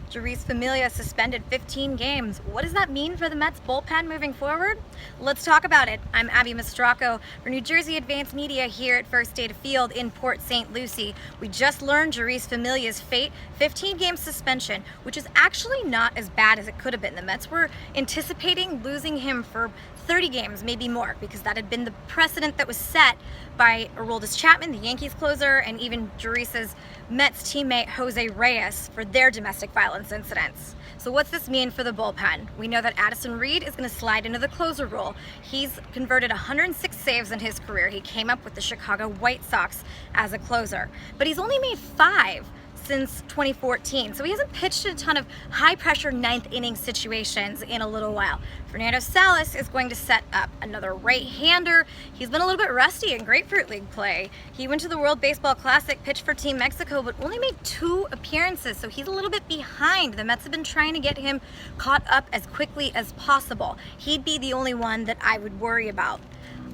Jeurys Familia suspended 15 games. What does that mean for the Mets bullpen moving forward? Let's talk about it. I'm Abbey Mastracco for New Jersey Advanced Media here at First Data Field in Port St. Lucie. We just learned Jeurys Familia's fate, 15-game suspension, which is actually not as bad as it could have been. The Mets were anticipating losing him for 30 games, maybe more, because that had been the precedent that was set by Aroldis Chapman, the Yankees closer, and even Jeurys' Mets teammate Jose Reyes for their domestic violence incidents. So what's this mean for the bullpen? We know that Addison Reed is going to slide into the closer role. He's converted 106 saves in his career. He came up with the Chicago White Sox as a closer, but he's only made 5 since 2014, so he hasn't pitched a ton of high-pressure ninth inning situations in a little while. Fernando Salas is going to set up another right-hander. He's been a little bit rusty in Grapefruit League play. He went to the World Baseball Classic, pitched for Team Mexico, but only made 2 appearances, so he's a little bit behind. The Mets have been trying to get him caught up as quickly as possible. He'd be the only one that I would worry about.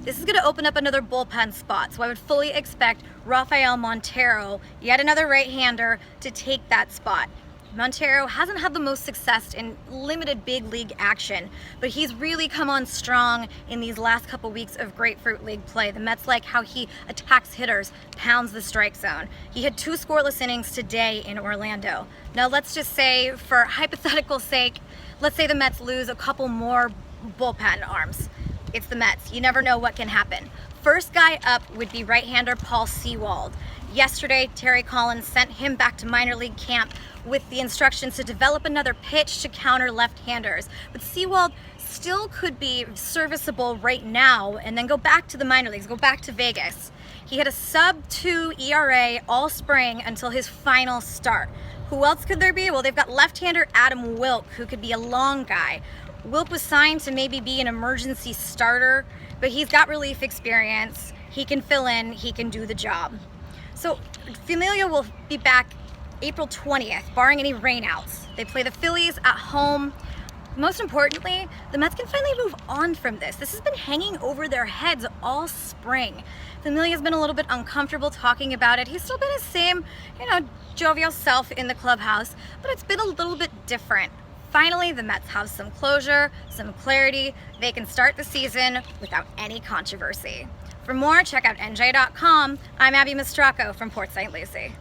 This is going to open up another bullpen spot, so I would fully expect Rafael Montero, yet another right-hander, to take that spot. Montero hasn't had the most success in limited big league action, but he's really come on strong in these last couple weeks of Grapefruit League play. The Mets like how he attacks hitters, pounds the strike zone. He had 2 scoreless innings today in Orlando. Now let's just say, for hypothetical sake, let's say the Mets lose a couple more bullpen arms. It's the Mets. You never know what can happen. First guy up would be right-hander Paul Sewald. Yesterday, Terry Collins sent him back to minor league camp with the instructions to develop another pitch to counter left-handers. But Sewald still could be serviceable right now and then go back to the minor leagues, go back to Vegas. He had a sub-2 ERA all spring until his final start. Who else could there be? Well, they've got left-hander Adam Wilk, who could be a long guy. Wilk was signed to maybe be an emergency starter, but he's got relief experience. He can fill in, he can do the job. So Familia will be back April 20th, barring any rainouts. They play the Phillies at home. Most importantly, the Mets can finally move on from this. This has been hanging over their heads all spring. Familia's been a little bit uncomfortable talking about it. He's still been his same, jovial self in the clubhouse, but it's been a little bit different. Finally, the Mets have some closure, some clarity. They can start the season without any controversy. For more, check out NJ.com. I'm Abbey Mastracco from Port St. Lucie.